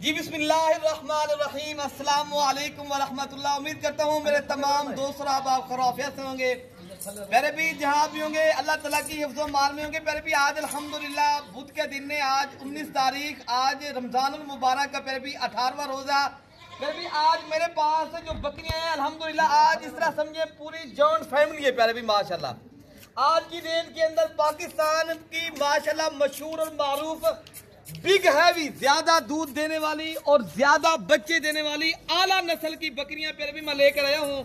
जी बिस्मिल्लाहिर्रहमानिर्रहीम, अस्सलामु अलैकुम व रहमतुल्लाह। उम्मीद करता हूँ मेरे तमाम दोस्त आप खैरियत से होंगे। मेरे भी जहाँ भी होंगे अल्लाह ताला की हिफ्ज़ो मान में होंगे। मेरे भी आज अल्हम्दुलिल्लाह बुध के दिन ने आज 19 तारीख आज रमज़ानुल मुबारक का मेरे भी 18वां रोज़ा। मेरे भी आज मेरे पास जो बकरियाँ हैं अल्हम्दुलिल्लाह आज इस तरह समझे पूरी जॉइंट फैमिली है। प्यारे भी माशाल्लाह आज की डेट के अंदर पाकिस्तान की माशाल्लाह मशहूर और मारूफ बिग हैवी ज्यादा दूध देने वाली और ज्यादा बच्चे देने वाली आला नस्ल की बकरियां फिर भी मैं लेकर आया हूँ।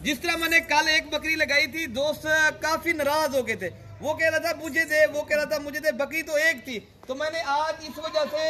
जिस तरह मैंने कल एक बकरी लगाई थी, दोस्त काफी नाराज हो गए थे। वो कह रहा था मुझे दे, वो कह रहा था मुझे दे। बकरी तो एक थी, तो मैंने आज इस वजह से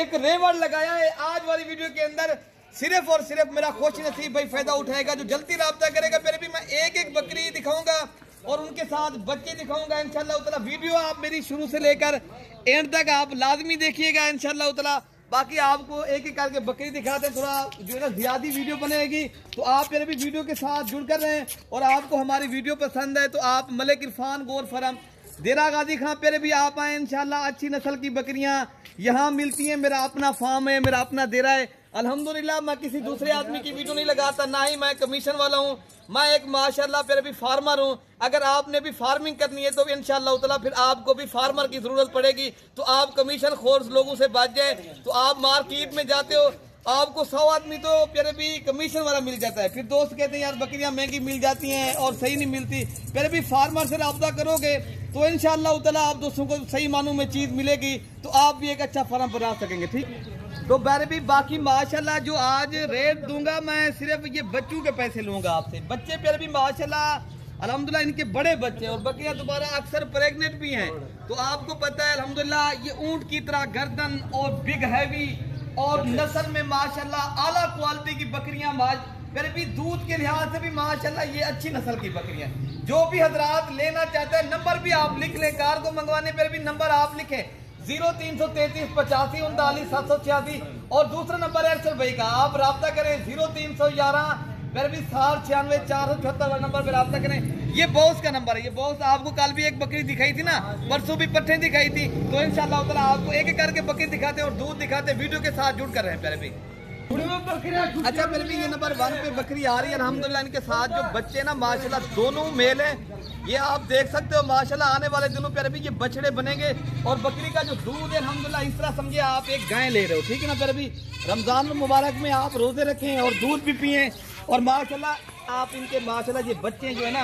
एक रेवड़ लगाया है। आज वाली वीडियो के अंदर सिर्फ और सिर्फ मेरा खुश नसीब भाई फायदा उठाएगा, जो जल्दी राब्ता करेगा। फिर भी मैं एक एक बकरी दिखाऊंगा और उनके साथ बच्चे दिखाऊंगा इंशाल्लाह ताला। वीडियो आप मेरी शुरू से लेकर एंड तक आप लाजमी देखिएगा इंशाल्लाह ताला। बाकी आपको एक एक करके बकरी दिखाते हैं, थोड़ा जो है ना ज्यादा वीडियो बनेगी, तो आप मेरे भी वीडियो के साथ जुड़ कर रहे हैं। और आपको हमारी वीडियो पसंद है तो आप मलिक इरफान गोर फरम देरा गाजी खां पे भी आप आए इंशाल्लाह। अच्छी नस्ल की बकरियां यहाँ मिलती हैं। मेरा अपना फार्म है, मेरा अपना देरा है अल्हम्दुलिल्लाह। मैं किसी दूसरे आदमी की वीडियो नहीं लगाता, ना ही मैं कमीशन वाला हूँ। मैं एक माशाल्लाह फिर भी फार्मर हूँ। अगर आपने भी फार्मिंग करनी है तो इंशाल्लाह ताला फिर आपको भी फार्मर की जरूरत पड़ेगी। तो आप कमीशन खोर लोगों से बच जाए। तो आप मार्केट में जाते हो, आपको 100 आदमी तो फिर भी कमीशन वाला मिल जाता है। फिर दोस्त कहते हैं यार बकरियां महंगी मिल जाती हैं और सही नहीं मिलती। फिर भी फार्मर से रब्ता करोगे तो इंशाल्लाह ताला आप दोस्तों को सही मानों में चीज मिलेगी, तो आप भी एक अच्छा फार्म बना सकेंगे। ठीक, तो मेरे भी बाकी माशाल्लाह जो आज रेट दूंगा मैं सिर्फ ये बच्चों के पैसे लूंगा आपसे। बच्चे फिर भी माशाल्लाह अल्हम्दुलिल्लाह इनके बड़े बच्चे और बकरियां दोबारा अक्सर प्रेग्नेंट भी हैं। तो आपको पता है अल्हम्दुलिल्लाह ये ऊंट की तरह गर्दन और बिग हैवी और नस्ल में माशाल्लाह आला क्वालिटी की बकरियां फिर भी दूध के लिहाज से भी माशाल्लाह ये अच्छी नस्ल की बकरियां। जो भी हजरात लेना चाहते हैं नंबर भी आप लिख लें, कार को मंगवाने पर भी नंबर आप लिखें 0333 85 39 786 और दूसरा नंबर है अरशद भाई का। आप राब्ता करें 0311 फिर भी 96 478 नंबर पर राब्ता करें। ये बॉस का नंबर है। ये बॉस आपको कल भी एक बकरी दिखाई थी ना, परसों भी पट्टे दिखाई थी। तो इंशाल्लाह ताला आपको एक एक करके बकरी दिखाते और दूध दिखाते वीडियो के साथ जुड़ कर रहे हैं। पहले भी अच्छा फिर भी ये नंबर 1 पे बकरी आ रही है अल्हम्दुलिल्लाह। इनके साथ जो बच्चे ना माशाल्लाह दोनों मेल हैं, ये आप देख सकते हो माशाल्लाह। आने वाले दिनों पर भी ये बछड़े बनेंगे और बकरी का जो दूध है अल्हम्दुलिल्लाह इस तरह समझिए आप एक गाय ले रहे हो। ठीक है ना, फिर भी रमजान मुबारक में आप रोजे रखें और दूध भी पिए और माशाल्लाह आप इनके माशाल्लाह ये बच्चे जो है ना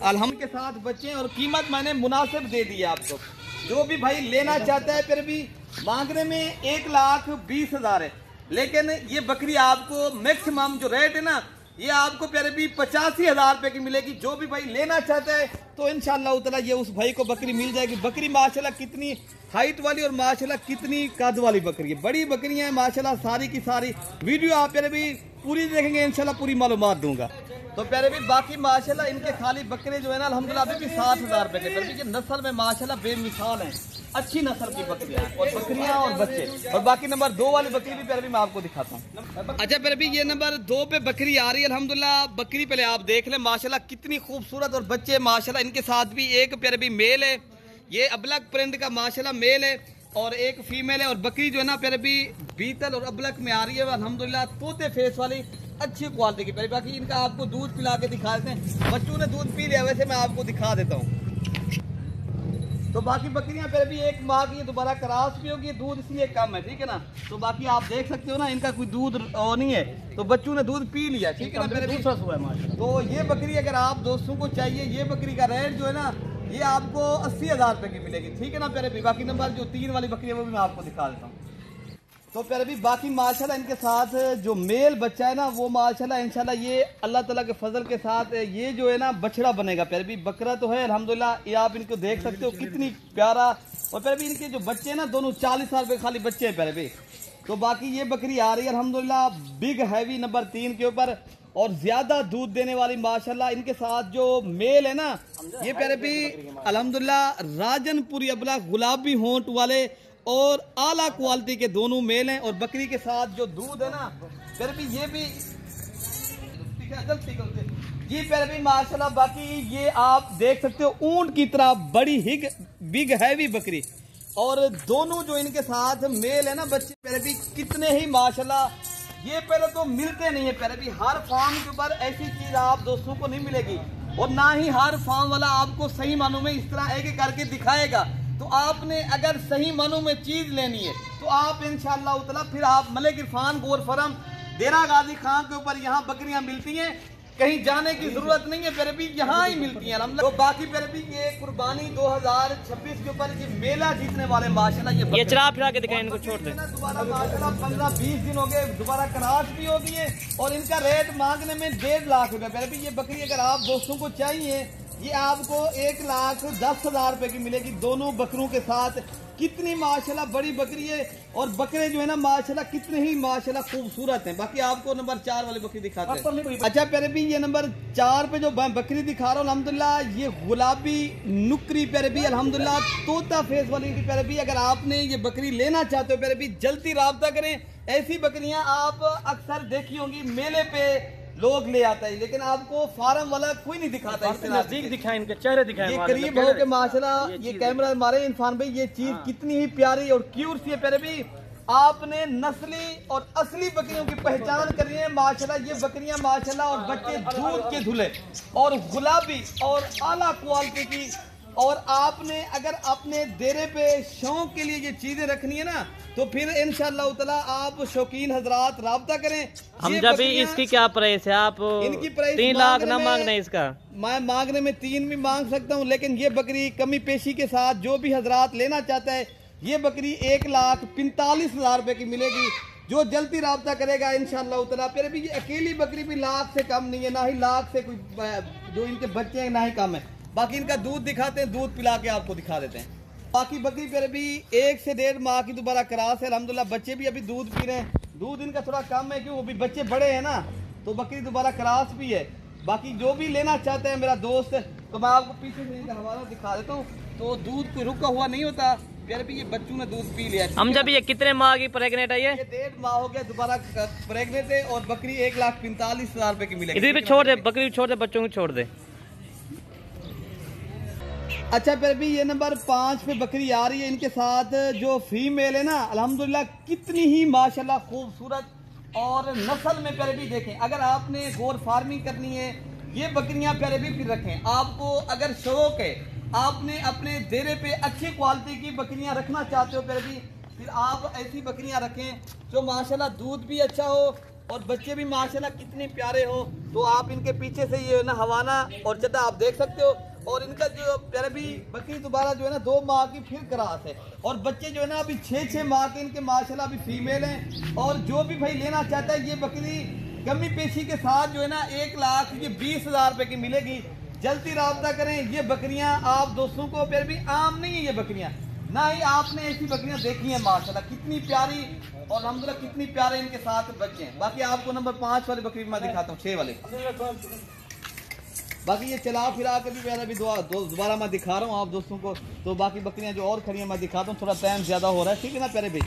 अल्हम्दुलिल्लाह के साथ बच्चे और कीमत मैंने मुनासिब दे दी है आपको। जो भी भाई लेना चाहता है फिर भी मांगने में 1,20,000 है, लेकिन ये बकरी आपको मैक्सिमम जो रेट है ना ये आपको प्यारे भी 85,000 रुपए की मिलेगी। जो भी भाई लेना चाहता है तो इंशाल्लाह ताला ये उस भाई को बकरी मिल जाएगी। बकरी माशाल्लाह कितनी हाइट वाली और माशाल्लाह कितनी कद वाली बकरी है, बड़ी बकरियां हैं माशाल्लाह सारी की सारी। वीडियो आप प्यारे भी पूरी देखेंगे इंशाल्लाह पूरी मालूमात दूंगा। तो प्यारे भी बाकी माशाल्लाह इनके खाली बकरे जो है ना अल्हम्दुलिल्लाह अभी भी 60,000 रुपए के। फिर भी नस्ल में माशाल्लाह बेमिसाल है, अच्छी नस्ल की बकरियां और बकरियां और बच्चे। और बाकी नंबर 2 वाली बकरी भी पहले भी मैं आपको दिखाता हूँ। अच्छा फिर भी ये नंबर 2 पे बकरी आ रही है अल्हम्दुलिल्लाह। बकरी पहले आप देख लें माशाल्लाह कितनी खूबसूरत और बच्चे माशाल्लाह इनके साथ भी एक प्यारे भी मेल है। ये अबलक प्रिंट का माशाल्लाह मेल है और एक फीमेल है। और बकरी जो है ना प्यारे भी बीतल और अबलक में आ रही है अल्हम्दुलिल्लाह, तोते फेस वाली अच्छी क्वालिटी की। बाकी इनका आपको दूध पिला के दिखा देते हैं। बच्चों ने दूध पी लिया, वैसे मैं आपको दिखा देता हूँ। तो बाकी बकरियां फिर भी एक माह की दोबारा क्रॉस भी होगी, दूध इसलिए कम है। ठीक है ना, तो बाकी आप देख सकते हो ना इनका कोई दूध नहीं है, तो बच्चों ने दूध पी लिया। ठीक है ना, फिर दूसरा हुआ है। तो ये बकरी अगर आप दोस्तों को चाहिए, ये बकरी का रेट जो है ना ये आपको 80,000 रुपए की मिलेगी। ठीक है ना, फिर भी बाकी नंबर जो 3 वाली बकरी है वो भी मैं आपको दिखा देता हूँ। तो फिर भी बाकी माशाल्लाह इनके साथ जो मेल बच्चा है ना वो माशाल्लाह इंशाल्लाह ये अल्लाह ताला के फजल के साथ ये जो है ना बछड़ा बनेगा। फिर भी बकरा तो है अल्हम्दुलिल्लाह, ये आप इनको देख सकते हो कितनी प्यारा। और फिर भी इनके जो बच्चे हैं ना दोनों 40 साल पे खाली बच्चे हैं फिर भी। तो बाकी ये बकरी आ रही है अल्हम्दुलिल्लाह बिग हैवी नंबर 3 के ऊपर और ज्यादा दूध देने वाली माशाल्लाह। इनके साथ जो मेल है ना ये प्यारे भी अल्हम्दुलिल्लाह राजनपुरी अबला गुलाबी होंठ वाले और आला क्वालिटी के दोनों मेल हैं। और बकरी के साथ जो दूध है ना फिर भी ये भी ये फिर भी माशाल्लाह। बाकी ये आप देख सकते हो ऊंट की तरह बड़ी बिग हैवी बकरी। और दोनों जो इनके साथ मेल है ना बच्चे पहले भी कितने ही माशाल्लाह, ये पहले तो मिलते नहीं है पहले भी। हर फार्म के ऊपर ऐसी चीज आप दोस्तों को नहीं मिलेगी, और ना ही हर फार्म वाला आपको सही मानों में इस तरह एक करके दिखाएगा। तो आपने अगर सही मानों में चीज लेनी है तो आप इंशाअल्लाह उतला फिर आप मलिक इरफान गोर फार्म देरा गाजी खान के ऊपर यहाँ बकरियां मिलती हैं, कहीं जाने की जरूरत नहीं है, फिर भी यहाँ ही मिलती हैं। तो बाकी फिर भी ये कुर्बानी 2026 के ऊपर ये मेला जीतने वाले माशाल्लाह ये चला फिरा के दिखाएं, इनको छोड़ दे। दोबारा माशाल्लाह 15-20 दिन हो गए, दोबारा क्रॉस भी होगी है, और इनका रेट मांगने में 1.5 लाख रुपए। फिर भी ये बकरी अगर आप दोस्तों को चाहिए, ये आपको 1,10,000 रुपए की मिलेगी दोनों बकरों के साथ। कितनी माशाल्लाह बड़ी बकरी है, और बकरे जो है ना माशाल्लाह कितने ही माशाल्लाह खूबसूरत हैं। बाकी आपको नंबर 4 वाली बकरी दिखाते हैं। अच्छा प्यारे भी ये नंबर 4 पे जो बकरी दिखा रहा हूँ अल्हम्दुलिल्लाह, ये गुलाबी नुकरी प्यारे भी अल्हम्दुलिल्लाह तोता फेस वाली प्यारे भी। अगर आपने ये बकरी लेना चाहते हो प्यारे भी, जल्दी राब्ता करें। ऐसी बकरियां आप अक्सर देखी होंगी मेले पे लोग ले आता है, लेकिन आपको फार्म वाला कोई नहीं दिखाता। नजदीक दिखाएं, इनके चेहरे दिखाएं, ये करीब हो के माशाल्लाह ये कैमरा मारे इरफान भाई, ये चीज कितनी ही प्यारी और क्यूट सी है प्यारे भी। आपने नस्ली और असली बकरियों की पहचान करी है माशाल्लाह। ये बकरियां माशाल्लाह और बच्चे दूध के धुले और गुलाबी और आला क्वालिटी की। और आपने अगर अपने डेरे पे शौक के लिए ये चीजें रखनी है ना, तो फिर इंशाअल्लाह ताला आप शौकीन हजरात राब्ता करें। हम जब इसकी क्या प्राइस है? आप इनकी प्राइस 3 लाख ना मांगना है इसका, मैं मांगने में 3 भी मांग सकता हूँ, लेकिन ये बकरी कमी पेशी के साथ जो भी हजरात लेना चाहता है, ये बकरी 1,45,000 रुपए की मिलेगी। जो जल्दी राब्ता करेगा इंशाअल्लाह ताला। फिर भी ये अकेली बकरी भी लाख से कम नहीं है, ना ही लाख से कोई जो इनके बच्चे हैं ना ही कम है। बाकी इनका दूध दिखाते हैं, दूध पिला के आपको दिखा देते हैं। बाकी बकरी फिर भी 1 से 1.5 माह की दोबारा क्रॉस है अल्हम्दुलिल्लाह। बच्चे भी अभी दूध पी रहे हैं, दूध इनका थोड़ा कम है क्यों अभी बच्चे बड़े हैं ना, तो बकरी दोबारा क्रॉस भी है। बाकी जो भी लेना चाहते हैं मेरा दोस्त, तो मैं आपको पीछे से इनका हवाला दिखा देता हूँ। तो दूध कोई रुका हुआ नहीं होता, फिर भी ये बच्चों ने दूध पी लिया। हम जब ये कितने माह की प्रेग्नेंट है? ये 1.5 माह हो गया, दोबारा प्रेग्नेंट है, और बकरी 1,45,000 रुपए की मिलेगी। इधर भी छोड़ दे, बकरी छोड़ दे, बच्चों को छोड़ दे। अच्छा फिर भी ये नंबर 5 पे बकरी आ रही है, इनके साथ जो फीमेल है ना अल्हम्दुलिल्लाह कितनी ही माशाल्लाह खूबसूरत और नस्ल में प्यारे भी देखें। अगर आपने गोर फार्मिंग करनी है, ये बकरियां प्यारे भी फिर रखें। आपको अगर शौक है, आपने अपने डेरे पे अच्छी क्वालिटी की बकरियां रखना चाहते हो प्यारे भी, फिर आप ऐसी बकरियां रखें जो माशाल्लाह दूध भी अच्छा हो और बच्चे भी माशाल्लाह कितने प्यारे हो। तो आप इनके पीछे से ये ना हवाना और चटा आप देख सकते हो। और इनका जो प्यारे भी बकरी दोबारा जो है ना 2 माह की फिर क्रॉस है, और बच्चे जो है ना अभी 6-6 माह के इनके माशाल्लाह अभी फीमेल हैं। और जो भी भाई लेना चाहता है, ये बकरी कमी पेशी के साथ जो है ना 1,20,000 रुपए की मिलेगी। जल्दी राब्ता करें। ये बकरियां आप दोस्तों को फिर भी आम नहीं है ये बकरियां, ना ही आपने ऐसी बकरियां देखी हैं माशाल्लाह कितनी प्यारी, और अल्हम्दुलिल्लाह कितनी प्यारे इनके साथ बच्चे हैं। बाकी आपको नंबर 5 वाली बकरी मैं दिखाता हूँ, 6 वाले। बाकी ये चला फिरा के भी मेरा भी दोबारा मैं दिखा रहा हूँ आप दोस्तों को। तो बाकी बकरियां जो और खड़ी हैं मैं दिखाता हूँ, थोड़ा टाइम ज्यादा हो रहा है, ठीक है ना प्यारे भाई।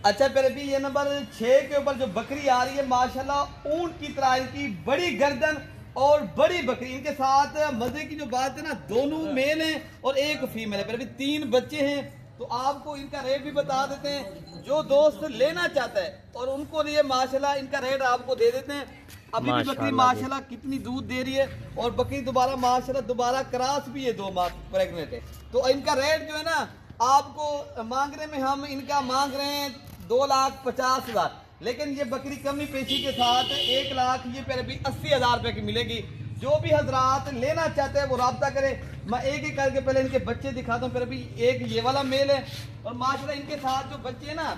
अच्छा प्यारे भी ये नंबर 6 के ऊपर जो बकरी आ रही है माशाल्लाह ऊंट की तरह इनकी बड़ी गर्दन और बड़ी बकरी। इनके साथ मजे की जो बात है ना, दोनों मेल हैं और एक फीमेल है। प्यारे भी 3 बच्चे हैं। तो आपको इनका रेट भी बता देते हैं, जो दोस्त लेना चाहता है और उनको लिए माशाल्लाह इनका रेट आपको दे देते हैं। अभी भी बकरी माशाल्लाह कितनी दूध दे रही है, और बकरी दोबारा माशाल्लाह दोबारा क्रॉस भी है, 2 माह प्रेग्नेंट है। तो इनका रेट जो है ना आपको मांगने में हम इनका मांग रहे हैं 2,50,000, लेकिन ये बकरी कमी पेशी के साथ 1 लाख ये पहले भी 80,000 रुपए की मिलेगी। जो भी हजरात लेना चाहते हैं वो राब्ता करे। मैं एक एक करके पहले इनके बच्चे दिखाता हूँ। फिर भी एक ये वाला मेल है, और माशाल्लाह इनके साथ जो बच्चे हैं ना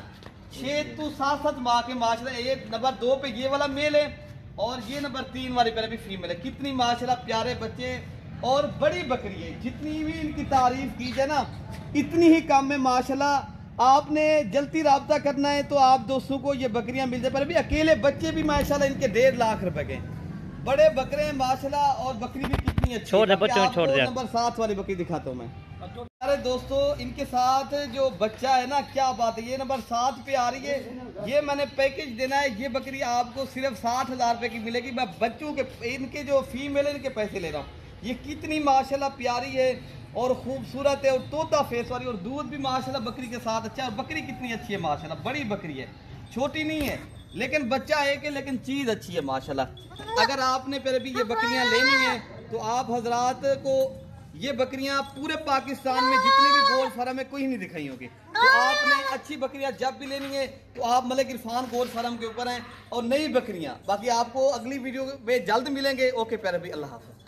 6 to 7 माह के माशाल्लाह। ये नंबर 2 पे ये वाला मेल है, और ये नंबर 3 वाली पहले भी फीमेल है। कितनी माशाल्लाह प्यारे बच्चे और बड़ी बकरी है। जितनी भी इनकी तारीफ की जाए ना इतनी ही कम है माशाल्लाह। आपने जल्दी राब्ता करना है तो आप दोस्तों को ये बकरियां मिल जाए। पर भी अकेले बच्चे भी माशाल्लाह इनके 1.5 लाख रुपए के बड़े बकरे हैं माशाल्लाह, और बकरी भी कितनी अच्छी है। छोड़ दे। नंबर 7 वाली बकरी दिखाता हूँ मैं। अरे दोस्तों इनके साथ जो बच्चा है ना, क्या बात है, ये नंबर 7 पे आ रही है। ये मैंने पैकेज देना है, ये बकरी आपको सिर्फ 60,000 रुपए की मिलेगी। मैं बच्चों के इनके जो फीमेल है इनके पैसे ले रहा हूँ। ये कितनी माशाल्लाह प्यारी है, और खूबसूरत है और तोता फेस वाली, और दूध भी माशाल्लाह बकरी के साथ अच्छा है। और बकरी कितनी अच्छी है माशाल्लाह, बड़ी बकरी है, छोटी नहीं है, लेकिन बच्चा एक है लेकिन चीज़ अच्छी है माशाल्लाह। अगर आपने फिर भी ये बकरियां लेनी है तो आप हजरात को ये बकरियां पूरे पाकिस्तान में जितने भी गोल्ड फार्म है कोई नहीं दिखाई होगी। तो आपने अच्छी बकरियां जब भी लेनी है तो आप मलिक इरफान गोल्ड फार्म के ऊपर हैं और नई बकरियां। बाकी आपको अगली वीडियो में जल्द मिलेंगे। ओके प्यारे भाई, अल्लाह हाफ़िज़।